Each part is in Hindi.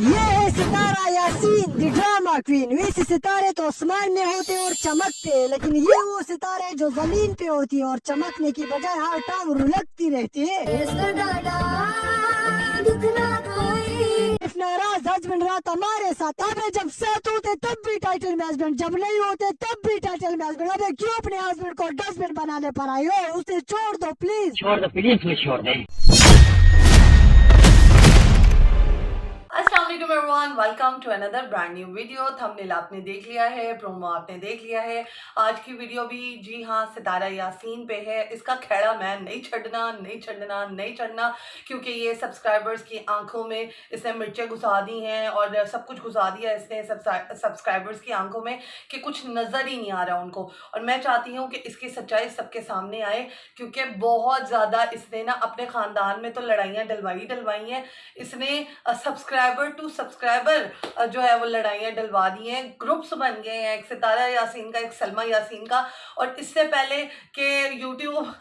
ये है सितारा यासीन द ड्रामा क्वीन। वैसे सितारे तो आसमान में होते और चमकते, लेकिन ये वो सितारे जो जमीन पे होती है और चमकने की बजाय हर टाइम रुलकती रहती है। इफ नाराज हस्बैंड रात हमारे साथ, अबे जब साथ होते तब भी टाइटल में हस्बैंड, जब नहीं होते तब भी टाइटल में हस्बैंड। अबे क्यों अपने हस्बैंड को डस्टबिन बनाने पर आई हो? उसे छोड़ दो प्लीज। छोड़ दे। अस्सलाम वालेकुम everyone, welcome to another brand new video. Thumbnail आपने देख लिया है, प्रोमो आपने देख लिया है। आज की वीडियो भी जी हाँ सितारा यासीन पे है। इसका खेड़ा मैं नहीं छड़ना क्योंकि ये सब्सक्राइबर्स की आंखों में इसने मिर्चें घुसा दी हैं और सब कुछ घुसा दिया इसने सब्सक्राइबर्स की आंखों में कि कुछ नज़र ही नहीं आ रहा उनको। और मैं चाहती हूँ कि इसकी सच्चाई सबके सामने आए, क्योंकि बहुत ज़्यादा इसने ना अपने ख़ानदान में तो लड़ाइयाँ डलवाई हैं। इसने सब्सक्राइबर टू सब्सक्राइबर जो है वो लड़ाइयाँ डलवा दी हैं। ग्रुप्स बन गए हैं, एक सितारा यासीन का, एक सलमा यासीन का। और इससे पहले कि यूट्यूब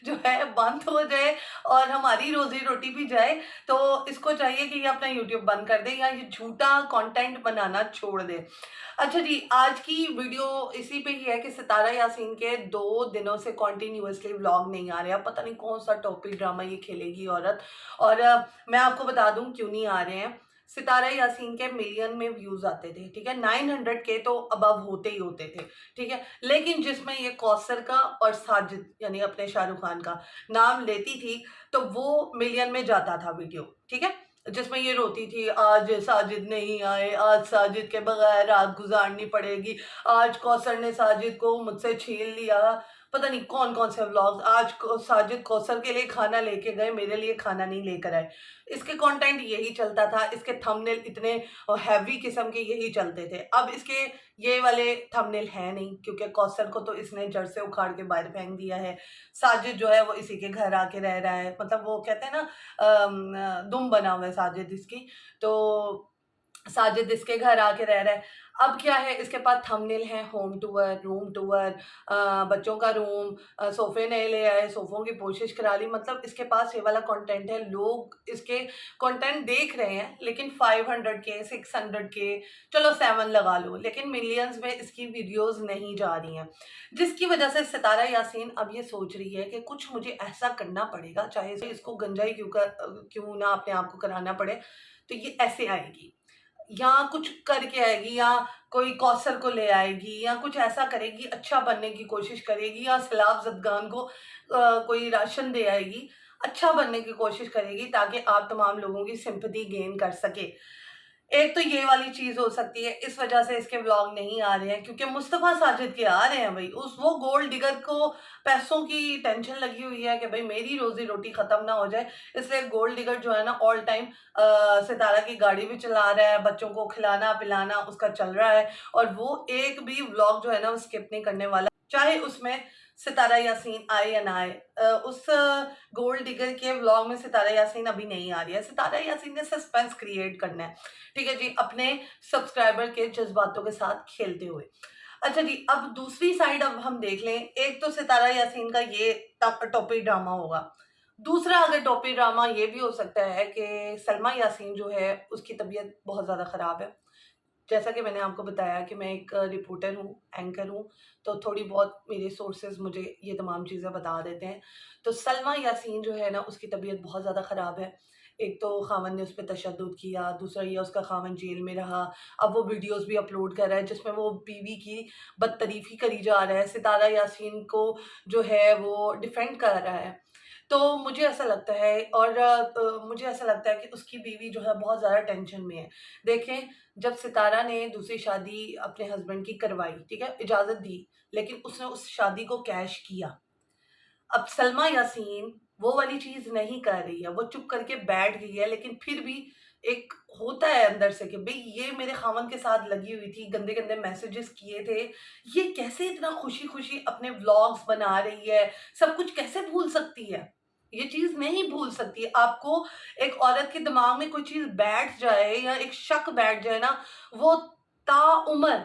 जो है बंद हो जाए और हमारी रोजी रोटी भी जाए, तो इसको चाहिए कि ये अपना यूट्यूब बंद कर दे या ये झूठा कंटेंट बनाना छोड़ दे। अच्छा जी, आज की वीडियो इसी पे ही है कि सितारा यासीन के 2 दिनों से कॉन्टीन्यूसली व्लॉग नहीं आ रहे हैं। पता नहीं कौन सा टॉपिक ड्रामा ये खेलेगी औरत। और मैं आपको बता दूं क्यों नहीं आ रहे हैं। सितारा यासीन के मिलियन में व्यूज आते थे, ठीक है, 900 के तो अबव होते ही होते थे, ठीक है। लेकिन जिसमें ये कौसर का और साजिद यानी अपने शाहरुख खान का नाम लेती थी तो वो मिलियन में जाता था वीडियो, ठीक है। जिसमें ये रोती थी, आज साजिद नहीं आए, आज साजिद के बगैर रात गुजारनी पड़ेगी, आज कौसर ने साजिद को मुझसे छीन लिया। पता नहीं कौन कौन से व्लॉग्स, आज साजिद कौसर के लिए खाना लेके गए, मेरे लिए खाना नहीं लेकर आए। इसके कंटेंट यही चलता था, इसके थंबनेल इतने हैवी किस्म के यही चलते थे। अब इसके ये वाले थंबनेल है नहीं, क्योंकि कौसर को तो इसने जड़ से उखाड़ के बाहर फेंक दिया है। साजिद जो है वो इसी के घर आके रह रहा है, मतलब वो कहते हैं ना दुम बना हुआ है साजिद इसकी, तो साजिद इसके घर आके रह रहा है। अब क्या है, इसके पास थंबनेल है, होम टूर, रूम टूर, बच्चों का रूम, सोफे नए ले आए, सोफों की कोशिश करा ली। मतलब इसके पास ये वाला कंटेंट है। लोग इसके कंटेंट देख रहे हैं, लेकिन 500 के 600 के, चलो 7 लगा लो, लेकिन मिलियंस में इसकी वीडियोस नहीं जा रही हैं। जिसकी वजह से सितारा यासीन अब ये सोच रही है कि कुछ मुझे ऐसा करना पड़ेगा, चाहे इसको गंजाई क्यों ना अपने आप को कराना पड़े, तो ये ऐसे आएगी या कुछ करके आएगी, या कोई कौसर को ले आएगी, या कुछ ऐसा करेगी, अच्छा बनने की कोशिश करेगी, या सैलाब ज़दगान को कोई राशन दे आएगी, अच्छा बनने की कोशिश करेगी ताकि आप तमाम लोगों की सिंपैथी गेन कर सके। एक तो ये वाली चीज हो सकती है, इस वजह से इसके व्लॉग नहीं आ रहे हैं, क्योंकि मुस्तफ़ा साजिद के आ रहे हैं भाई। उस वो गोल्ड डिगर को पैसों की टेंशन लगी हुई है कि भाई मेरी रोजी रोटी खत्म ना हो जाए, इसलिए गोल्ड डिगर जो है ना ऑल टाइम सितारा की गाड़ी भी चला रहा है, बच्चों को खिलाना पिलाना उसका चल रहा है, और वो एक भी व्लॉग जो है ना वो स्किप नहीं करने वाला, चाहे उसमें सितारा यासीन आए या ना आए। उस गोल्ड डिगर के व्लॉग में सितारा यासीन अभी नहीं आ रही है। सितारा यासीन ने सस्पेंस क्रिएट करना है, ठीक है जी, अपने सब्सक्राइबर के जज्बातों के साथ खेलते हुए। अच्छा जी, अब दूसरी साइड अब हम देख लें। एक तो सितारा यासीन का ये टॉपिक ड्रामा होगा। दूसरा अगर टॉपिक ड्रामा ये भी हो सकता है कि सलमा यासीन जो है उसकी तबीयत बहुत ज़्यादा ख़राब है। जैसा कि मैंने आपको बताया कि मैं एक रिपोर्टर हूँ, एंकर हूँ, तो थोड़ी बहुत मेरे सोर्सेज मुझे ये तमाम चीज़ें बता देते हैं। तो सलमा यासीन जो है ना उसकी तबीयत बहुत ज़्यादा ख़राब है। एक तो खामन ने उस पर तशद्दुद किया, दूसरा ये उसका खामन जेल में रहा। अब वो वीडियोस भी अपलोड कर रहा है जिसमें वो बीवी की बदतरीफ़ी करी जा रहा है, सितारा यासीन को जो है वो डिफेंड कर रहा है। तो मुझे ऐसा लगता है, और मुझे ऐसा लगता है कि उसकी बीवी जो है बहुत ज़्यादा टेंशन में है। देखें, जब सितारा ने दूसरी शादी अपने हस्बैंड की करवाई, ठीक है, इजाज़त दी, लेकिन उसने उस शादी को कैश किया। अब सलमा यासीन वो वाली चीज़ नहीं कर रही है, वो चुप करके बैठ गई है, लेकिन फिर भी एक होता है अंदर से कि भई ये मेरे खामन के साथ लगी हुई थी, गंदे-गंदे मैसेजेस किए थे, ये कैसे इतना खुशी-खुशी अपने व्लॉग्स बना रही है, सब कुछ कैसे भूल सकती है? ये चीज़ नहीं भूल सकती। आपको एक औरत के दिमाग में कोई चीज़ बैठ जाए या एक शक बैठ जाए ना, वो ताउम्र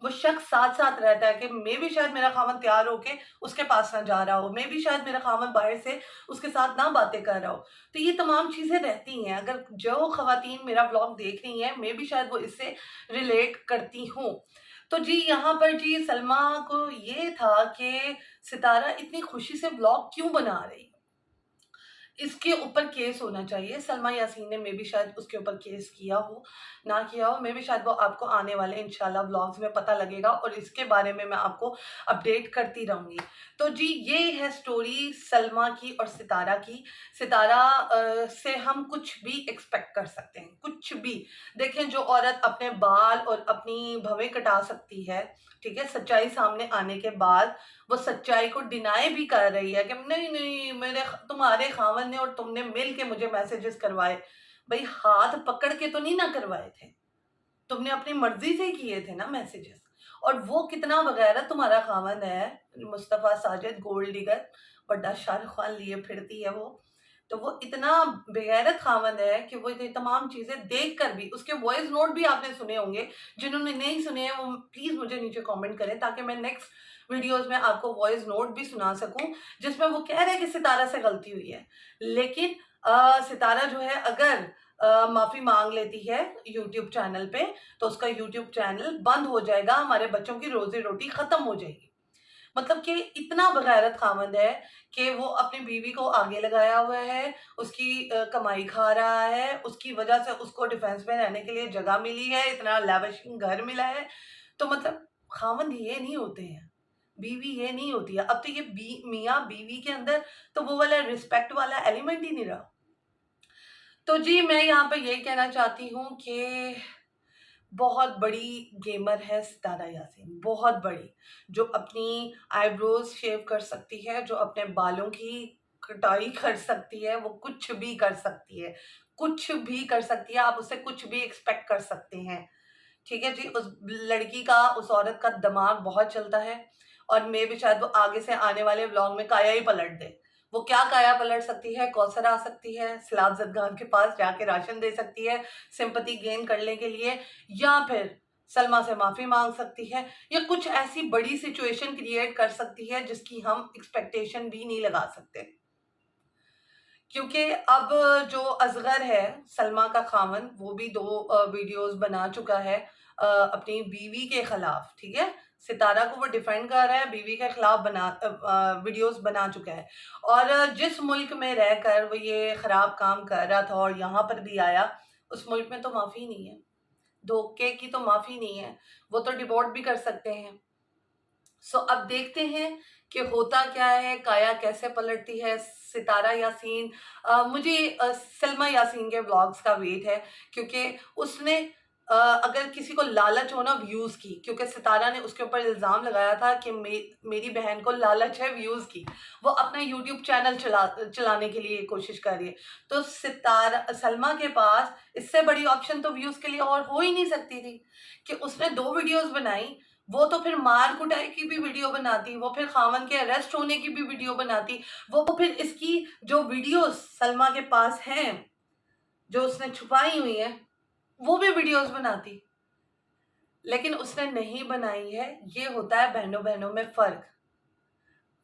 वो शख्स साथ साथ रहता है कि मैं भी शायद मेरा खामन तैयार होके उसके पास ना जा रहा हो, मैं भी शायद मेरा खामन बाहर से उसके साथ ना बातें कर रहा हो। तो ये तमाम चीज़ें रहती हैं। अगर जो ख़वातीन मेरा व्लॉग देख रही हैं, मैं भी शायद वो इससे रिलेट करती हूँ। तो जी यहाँ पर जी सलमा को ये था कि सितारा इतनी खुशी से व्लॉग क्यों बना रही है? इसके ऊपर केस होना चाहिए। सलमा यासीन ने मे बी शायद उसके ऊपर केस किया हो, ना किया हो, मे बी शायद वो आपको आने वाले इंशाल्लाह व्लॉग्स में पता लगेगा और इसके बारे में मैं आपको अपडेट करती रहूँगी। तो जी ये है स्टोरी सलमा की और सितारा की। सितारा से हम कुछ भी एक्सपेक्ट कर सकते हैं, कुछ भी। देखें जो औरत अपने बाल और अपनी भवें कटा सकती है, ठीक है, सच्चाई सामने आने के बाद वो सच्चाई को डिनाई भी कर रही है कि नहीं नहीं मेरे तुम्हारे खावन ने और तुमने मिल के मुझे मैसेजेस करवाए। भाई हाथ पकड़ के तो नहीं ना करवाए थे, तुमने अपनी मर्जी से किए थे ना मैसेजेस। और वो कितना वगैरह तुम्हारा खावन है, मुस्तफ़ा साजिद गोल्ड डिगर, बड़ा शाहरुख खान लिए फिरती है वो। तो वो इतना बेगैरत खावंद है कि वो ये तमाम चीज़ें देख कर भी, उसके वॉइस नोट भी आपने सुने होंगे। जिन्होंने नहीं सुने हैं वो प्लीज़ मुझे नीचे कमेंट करें ताकि मैं नेक्स्ट वीडियोस में आपको वॉइस नोट भी सुना सकूं, जिसमें वो कह रहे हैं कि सितारा से गलती हुई है। लेकिन सितारा जो है अगर माफ़ी मांग लेती है यूट्यूब चैनल पे, तो उसका यूट्यूब चैनल बंद हो जाएगा, हमारे बच्चों की रोजी रोटी ख़त्म हो जाएगी। मतलब कि इतना बग़ैरत ख़ावंद है कि वो अपनी बीवी को आगे लगाया हुआ है, उसकी कमाई खा रहा है, उसकी वजह से उसको डिफेंस में रहने के लिए जगह मिली है, इतना लैविशिंग घर मिला है। तो मतलब ख़ावंद ये नहीं होते हैं, बीवी ये नहीं होती है। अब तो ये मियाँ बीवी के अंदर तो वो वाला रिस्पेक्ट वाला एलिमेंट ही नहीं रहा। तो जी मैं यहाँ पे यही कहना चाहती हूँ कि बहुत बड़ी गेमर है सितारा यासीन, बहुत बड़ी, जो अपनी आईब्रोज शेव कर सकती है, जो अपने बालों की कटाई कर सकती है, वो कुछ भी कर सकती है, कुछ भी कर सकती है, आप उससे कुछ भी एक्सपेक्ट कर सकते हैं। ठीक है जी, उस लड़की का, उस औरत का दिमाग बहुत चलता है और मे बी शायद वो आगे से आने वाले व्लॉग में काया ही पलट दे। वो क्या काया पलट सकती है? कौसर आ सकती है, सलाब ज़दगान के पास जाके राशन दे सकती है, सिंपैथी गेन करने के लिए, या फिर सलमा से माफ़ी माँग सकती है, या कुछ ऐसी बड़ी सिचुएशन क्रिएट कर सकती है जिसकी हम एक्सपेक्टेशन भी नहीं लगा सकते। क्योंकि अब जो असगर है, सलमा का खामन, वो भी 2 वीडियोज़ बना चुका है अपनी बीवी के खिलाफ, ठीक है? सितारा को वो डिफेंड कर रहा है, बीवी के खिलाफ वीडियोज़ बना चुका है। और जिस मुल्क में रहकर वो ये खराब काम कर रहा था और यहाँ पर भी आया, उस मुल्क में तो माफ़ी नहीं है, धोखे की तो माफ़ी नहीं है, वो तो डिपोर्ट भी कर सकते हैं। सो अब देखते हैं कि होता क्या है, काया कैसे पलटती है सितारा यासीन। मुझे सलमा यासीन के व्लॉग्स का वेट है, क्योंकि उसने अगर किसी को लालच हो ना व्यूज़ की, क्योंकि सितारा ने उसके ऊपर इल्ज़ाम लगाया था कि मेरी बहन को लालच है व्यूज़ की, वो अपना यूट्यूब चैनल चलाने के लिए कोशिश कर रही है। तो सितारा सलमा के पास इससे बड़ी ऑप्शन तो व्यूज़ के लिए और हो ही नहीं सकती थी कि उसने 2 वीडियोज़ बनाई। वो तो फिर मार कुटाई की भी वीडियो बनाती, वो फिर खामन के अरेस्ट होने की भी वीडियो बनाती, वो फिर इसकी जो वीडियोस सलमा के पास हैं, जो उसने छुपाई हुई हैं, वो भी वीडियोस बनाती। लेकिन उसने नहीं बनाई है। ये होता है बहनों-बहनों में फ़र्क।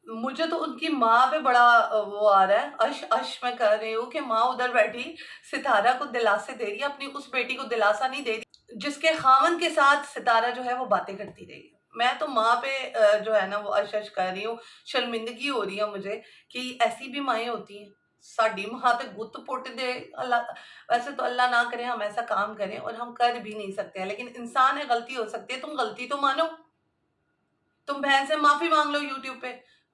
मुझे तो उनकी माँ पे बड़ा वो आ रहा है, अश मैं कर रही हूँ कि माँ उधर बैठी सितारा को दिलासे दे रही है, अपनी उस बेटी को दिलासा नहीं दे रही, जिसके खामन के साथ सितारा जो है वो बातें करती रही है। मैं तो माँ पे जो है ना वो अश कर रही हूँ, शर्मिंदगी हो रही है मुझे कि ऐसी भी माएँ होती हैं। साडी माँ ते गुत्त पुट दे, अल्लाह, वैसे तो अल्लाह ना करे हम ऐसा काम करें और हम कर भी नहीं सकते हैं, लेकिन इंसान है, गलती हो सकती है, तुम गलती तो मानो। तुम बहन से माफ़ी माँग लो यूट्यूब पे।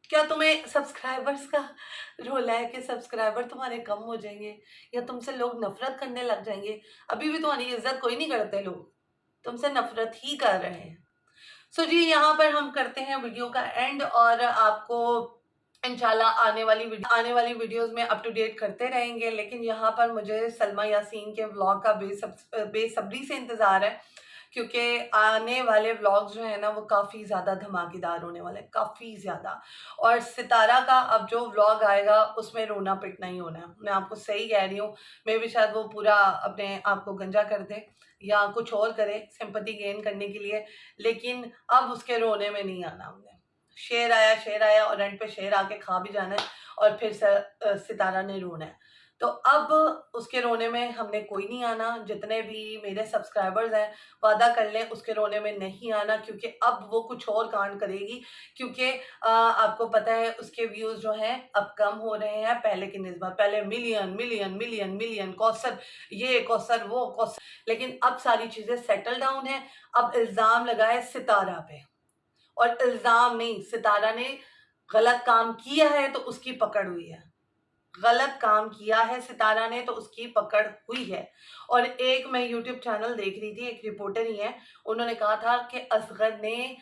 क्या तुम्हें सब्सक्राइबर्स का रोला है कि सब्सक्राइबर तुम्हारे कम हो जाएँगे या तुमसे लोग नफ़रत करने लग जाएँगे? अभी भी तुम्हारी इज़्ज़त कोई नहीं करते लोग, तुमसे नफ़रत ही कर रहे हैं। सो जी यहाँ पर हम करते हैं वीडियो का एंड और आपको इंशाल्लाह आने वाली वीडियोज़ में अप टू डेट करते रहेंगे। लेकिन यहाँ पर मुझे सलमा यासीन के व्लॉग का बेसब्री से इंतज़ार है क्योंकि आने वाले व्लॉग्स जो है ना वो काफ़ी ज़्यादा धमाकेदार होने वाले हैं, काफ़ी ज़्यादा। और सितारा का अब जो व्लॉग आएगा उसमें रोना पिटना ही होना है, मैं आपको सही कह रही हूँ। मे भी शायद वो पूरा अपने आप को गंजा कर दे या कुछ और करे सिंपैथी गेन करने के लिए, लेकिन अब उसके रोने में नहीं आना हमने। शेर आया और एंड पे शेर आके खा भी जाना है और फिर सितारा ने रोना है। तो अब उसके रोने में हमने कोई नहीं आना। जितने भी मेरे सब्सक्राइबर्स हैं वादा कर लें उसके रोने में नहीं आना, क्योंकि अब वो कुछ और कांड करेगी। क्योंकि आपको पता है उसके व्यूज़ जो हैं अब कम हो रहे हैं पहले की निस्बत। पहले million million million million Kausar ये कौसर वो कौसर, लेकिन अब सारी चीज़ें सेटल डाउन है। अब इल्ज़ाम लगाए सितारा पे, और इल्ज़ाम नहीं, सितारा ने गलत काम किया है तो उसकी पकड़ हुई है। गलत काम किया है सितारा ने तो उसकी पकड़ हुई है। और एक मैं यूट्यूब चैनल देख रही थी, एक रिपोर्टर ही है, उन्होंने कहा था कि असगर ने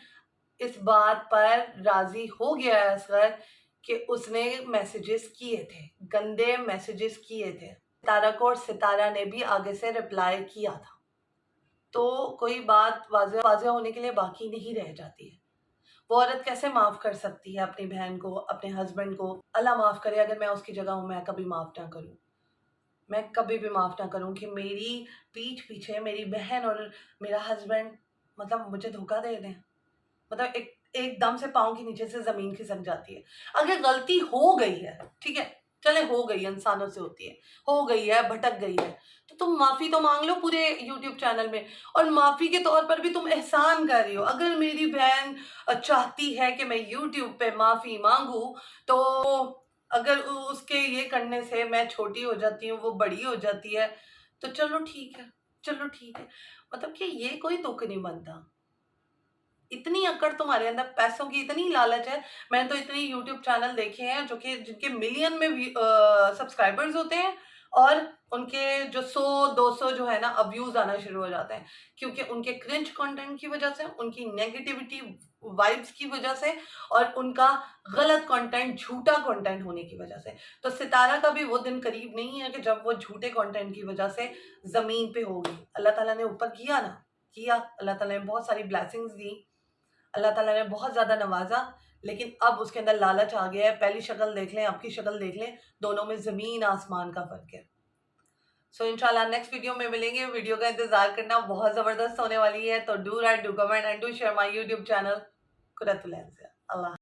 इस बात पर राजी हो गया है असगर कि उसने मैसेजेस किए थे, गंदे मैसेजेस किए थे सितारा को, और सितारा ने भी आगे से रिप्लाई किया था। तो कोई बात वाज़ेह होने के लिए बाकी नहीं रह जाती है। वो औरत कैसे माफ़ कर सकती है अपनी बहन को, अपने हस्बैंड को? अल्लाह माफ़ करे अगर मैं उसकी जगह हूँ, मैं कभी माफ़ ना करूँ। मैं कभी भी माफ़ ना करूँ कि मेरी पीठ पीछे मेरी बहन और मेरा हस्बैंड मतलब मुझे धोखा दे दें। मतलब एकदम से पाँव के नीचे से ज़मीन खिसक जाती है। अगर गलती हो गई है, ठीक है, चले हो गई है, इंसानों से होती है, हो गई है, भटक गई है, तो तुम माफ़ी तो माँग लो पूरे यूट्यूब चैनल में, और माफ़ी के तौर पर भी तुम एहसान कर रही हो। अगर मेरी बहन चाहती है कि मैं यूट्यूब पे माफ़ी माँगूँ, तो अगर उसके ये करने से मैं छोटी हो जाती हूँ, वो बड़ी हो जाती है, तो चलो ठीक है, चलो ठीक है। मतलब कि ये कोई तुक नहीं बनता। इतनी अकड़ तुम्हारे अंदर, पैसों की इतनी लालच है। मैंने तो इतने यूट्यूब चैनल देखे हैं जो कि जिनके मिलियन में सब्सक्राइबर्स होते हैं, और उनके जो 100-200 जो है ना अब व्यूज आना शुरू हो जाते हैं, क्योंकि उनके क्रिंज कंटेंट की वजह से, उनकी नेगेटिविटी वाइब्स की वजह से, और उनका गलत कंटेंट, झूठा कंटेंट होने की वजह से। तो सितारा का भी वो दिन करीब नहीं है कि जब वो झूठे कंटेंट की वजह से जमीन पे होगी। अल्लाह ताला ने ऊपर किया ना, किया। अल्लाह ताला ने बहुत सारी ब्लेसिंग्स दी, अल्लाह ताला ने बहुत ज़्यादा नवाज़ा, लेकिन अब उसके अंदर लालच आ गया है। पहली शक्ल देख लें, अब की शक्ल देख लें, दोनों में ज़मीन आसमान का फ़र्क है। सो इंशाल्लाह नेक्स्ट वीडियो में मिलेंगे। वीडियो का इंतज़ार करना, बहुत ज़बरदस्त होने वाली है। तो do like, do comment and do share my YouTube channel. खुदा हाफ़िज़। अल्लाह